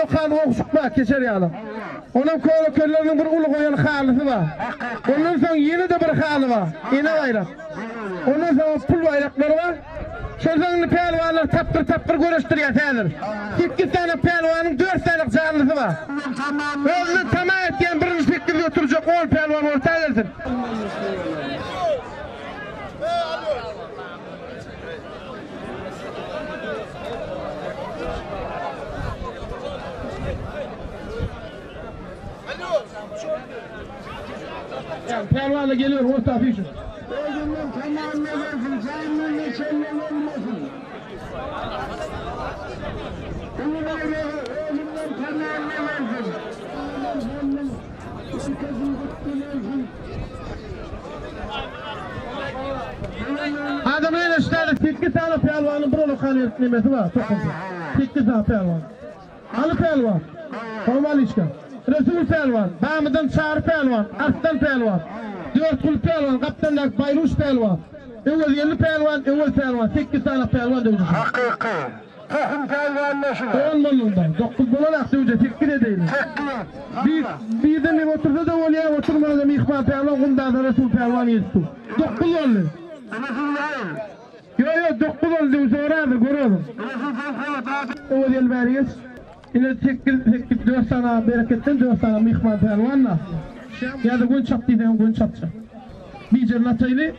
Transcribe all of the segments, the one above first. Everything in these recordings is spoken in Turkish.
lokalı okşukma keçer yani. Onun köylerinin bir ulu koyan halısı var. Ondan sonra yeni de bir halı var. İğne bayrak. Ondan sonra pul bayrakları var. Şuradan pelvanlar tapkır görüştürüyor tedir. 2 tane pelvanın 4 tane canlısı var. Özünü tamam etken birinci şekilde oturacak 10 pelvan ortaya gelsin. Yani pelvanla geliyor orta afişi. Özümden tamamına versin, canının geçenler olmasın. Özümden tamamına versin. Adamın enişteli 8 tane pelvanın bir lokal yetmemesi var. 8 tane pelvan. Ali pelvan. Kovalişka. Resul pelvan. Bamıdan Çağrı pelvan. Arslan pelvan. 4 kul pelvan. Kaptandak Bayruş pelvan. Evvel 50 pelvan. Evvel pelvan. 8 tane pelvan dövdü. Hakiki. Tohum pelvanlaşır. 10 milyondan. 9 bularak dövdü. 8 de değil. Birden bir otursa da oluyor. Oturmada da İhmal pelvan. Kumda da Resul pelvan yetişti. 9 oldu. Yok 9 oldu. Uzağı görüyorum. Evvel 50 veriyiz. Yine 4 tane bereketten 4 tane mihman pelvanla. Ya da gün çap diyeceğim gün çapça. Bir cer nataylı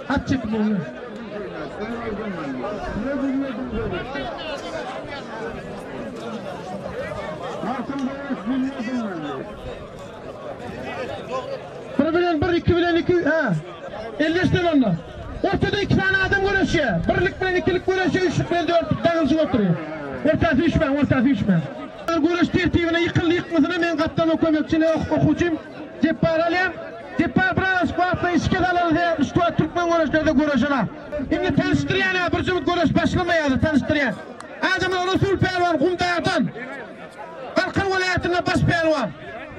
at çek bunu. Bir 2 bilen 2 ha. 50'den onlar. Ortada 2 tane adam görüşüyor. Birlik bilen 2'lik görüşüyor. 3'lük bilen 4'lük dağılışıp oturuyor. Ortası üçmen. Görüş tertibine yıkmasına men kaptan kömekçini okuyucum Ceppar alayım. Ceppar biraz kuatla işke alalı diye üstü Türkmen görüşlerde görüşüne. Şimdi tanıştırayan ya bir cümle görüş başlamayadı tanıştırayan. Adamın Resul pelvan Kumdayatan. Kalkın vilayetine baş pelvan.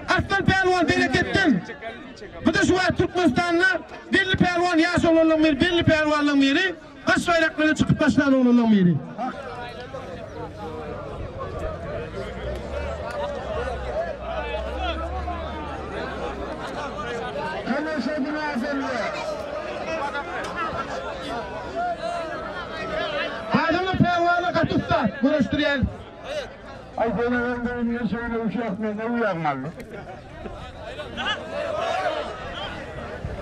Aslan pelvan bereketten. Bu da şu an Türkmenistan'la birli pelvan yaş olanın biri, birli pelvanın biri. Kaç bayrakları çıkıp başladı olanın biri. Adamla pelvanla katufta görüştüren. Ay benim niye söyle uşak ne uyanmalı?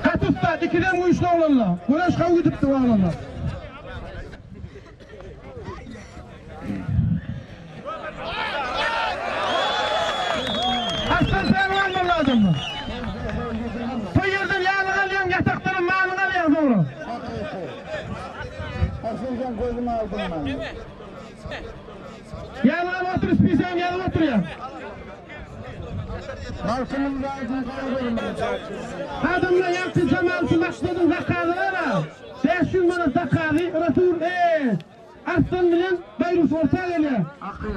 Katufta dikiden bu işle olanlar. Güneş kavga edip de olanlar. Aslan pelvan mı adamla? Bu yerden yağını alıyorum, yatakların mağını alıyorum doğru. Asılcan koydum aldım ben. Yanına otur, ispiyeceğim yanına oturuyorum. Halkının rahatını kalıyorum ben. Adamla yansın zamansı maksadın zakadılar ha. 500 bana zakadı, Resul Arslan bilen Bayrus orta geliyor.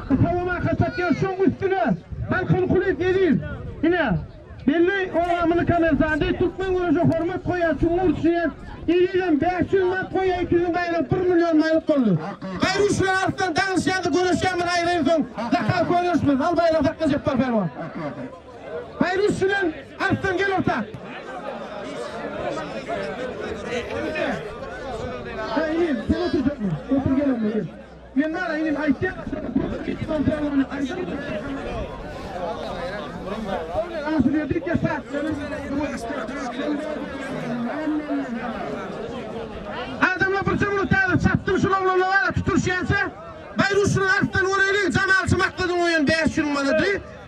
Kafama kaçak ya şun üstüne. Halkın kulüp yediğim. Yine. Belli o amını kamerasında Türkmen görüşü hormat koyar, çumur düşüyen. İliden 500 mat koyar, 200 bayrak 1 milyon maylık oldu. Bayrus'la Arslan danışyandı görüşüyen ayrıyım son. Zakal konuşmaz, al bayrak dakika Ceppar pelvan. Bayrus'la Arslan gel orta. Ha ineyim, sen oturacak mı? Otur gel onunla gel. Ben var ineyim, ayıcak. Anasını dedik ya saat. Adamla bir cümle tanıdık, sattım şunu oğlunu var, tuturşuyansa. Bayrus'un Arslan orayla zamansı makladın oyan 500 manadı.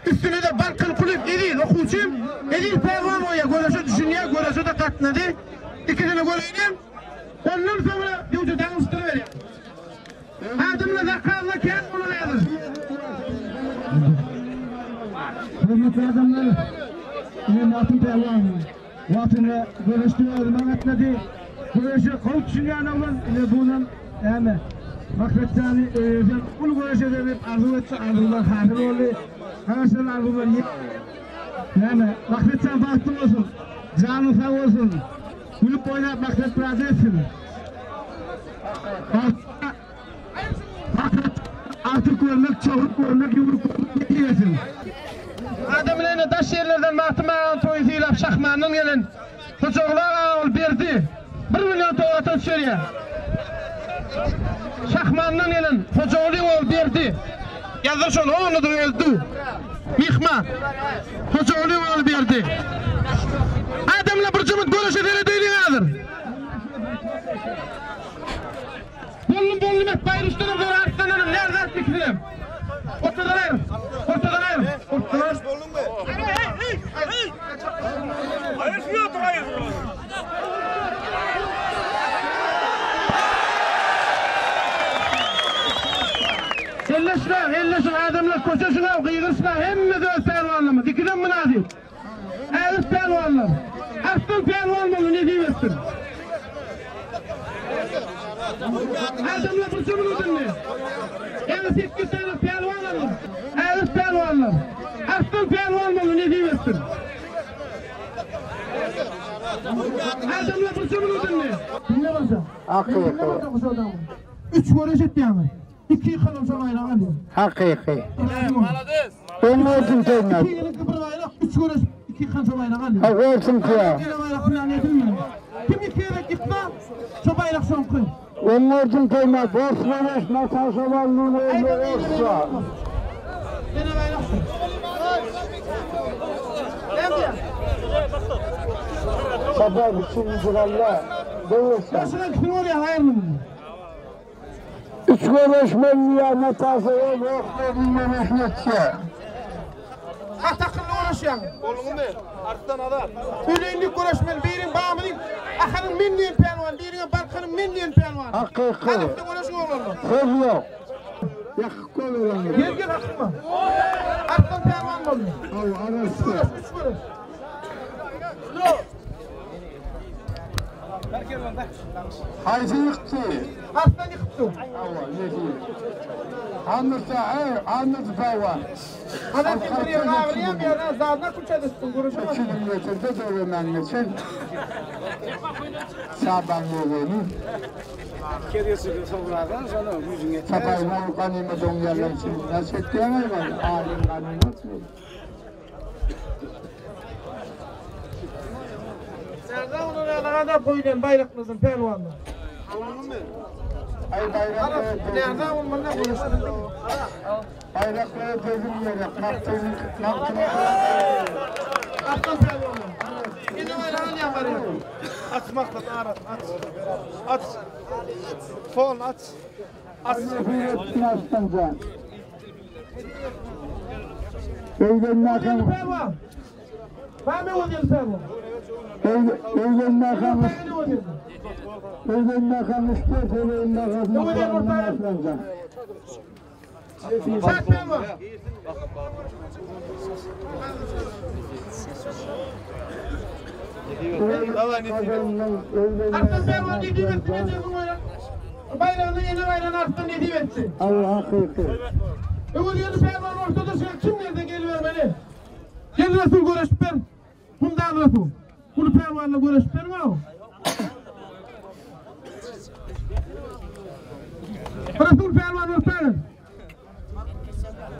Üstüne de balkın kulüp edil, okuyucum. Edil pelvan oya, görüşü düşünüyor, görüşü de katladı. 2 tane gol oynayayım. Ondan sonra diyordu danıştırıveriyor. Adımla zakalına kent bunu nedir? Hürmetli adamlar, yine Vatın Pelvan, Vatın'ı görüştüğü ırmanatladı. Görüşü kavuk düşünüyen olan, yine bunun, yani, Makretçani, bunu görüşü edip arzu etse, arzular hazır oldu. Arkadaşlar arzular yiyip, yani, Makretçan baktım olsun, canı sağ olsun. Kulüp oynayıp Makret razı etsin. atık görmek, çabuk görmek, yumruk görmek diyesin. Adamlarına daş yerlerden matımağın toyuzuyla şahmanın gelin. Hocalar ağıl berdi. 1 milyon toğatan şeriye. Şahmanın gelin. Hocalı oğul berdi. Yazır şunu oğludur öldü. Mihma. Hocalı oğul berdi. Adamla bir cümlet görüşe deli değilin adır. Bollum et bayrıştırım zor artlanırım. Nerede atlıklarım? Ortadan ayrım. Ortadan ayrım. Ortadan. Ayışmıyor oturayım. Elleşme adamlar koşuşuna kıyırsına hemme de öz pervanlama. Dikiden münazir. Öz pervanlam. Aslan pervanlamı ne diyemezsin? Adamlar fırsımını dinle. Evet eski sayılır pervanlamı. Öz pervanlam. Aslan pervanlamı ne diyemezsin? Adamlar fırsımını dinle. Dinle başa. Hakiki. 3 görüş etti yani. 2 yıkanım sana ayrağı alıyor. Hakiki. Ben verdim teymet. 2 yıllık kıpır ayrak, 3 görüş 2 yıkan sana ayrağı alıyor. Ha verdim ki ya. Kim 2 yıllık gitme, çok ayrak son koy. Ben verdim teymet. Borçlanış, metaşavallığı öyle olsa. Benim ayrak son. Sabah için zıralla. Değilsen. Başına kim oraya hayırlı mı? 3 görüşmen ya metaşavallığı borçlanıyor hizmetçi. Atakıllı uğraşyan. Oğlum be, arttan adam. Üleyinlik uğraşman, birin bağımının akının minliyen pelvan, birine barkanın minliyen pelvan. Hakiki. Kalıpta uğraşın oğlanlar. Söz yok. Yakık oluyor. Gel akılma. Arttan pelvan mı oluyor? Al arası. 3 görüş. Haydi yıktı. Arttan yıkıttı. Allah ne diyeyim. Anlık fava. Adam bir yere kavrayan bir yerden zadına kuçadırsın, görüşemez. 2 kilometrede dövmen için sağdan yolunu Çapayla o ganimet on yerler için nasıl etkilemez mi? Alim ganimet mi? Nerede onun yanına koyulan bayrakınızın pelvanını? Ay bayrakları Nerede onun ne konuştun? bayrakları dövülmeyerek naptığını Aslan pelvanı. Yine bayrağını yaparıyor. Atmakla arat, at. Fon at. hürrettin aslanca. Evlenme Odyalı akam, pelvan. Ben mi odyalı pelvan? evlenme akam, Ben mi odyalı? evlenme akam işte, evlenme akam aslanca. Çak pelvan. Aslan pelvan ne diyeyim etti? Ne diyeyim oyna? Bayrağını yeni bayrağını aslan ne diyeyim etti? Allah hakiki. Odyalı pelvan ortada sen kim nerede geliyor beni? Gel Resul görüşüp ben. Bundan Resul. Bunu pelvanla görüşüp ben mi o? Resul pelvan ortaya.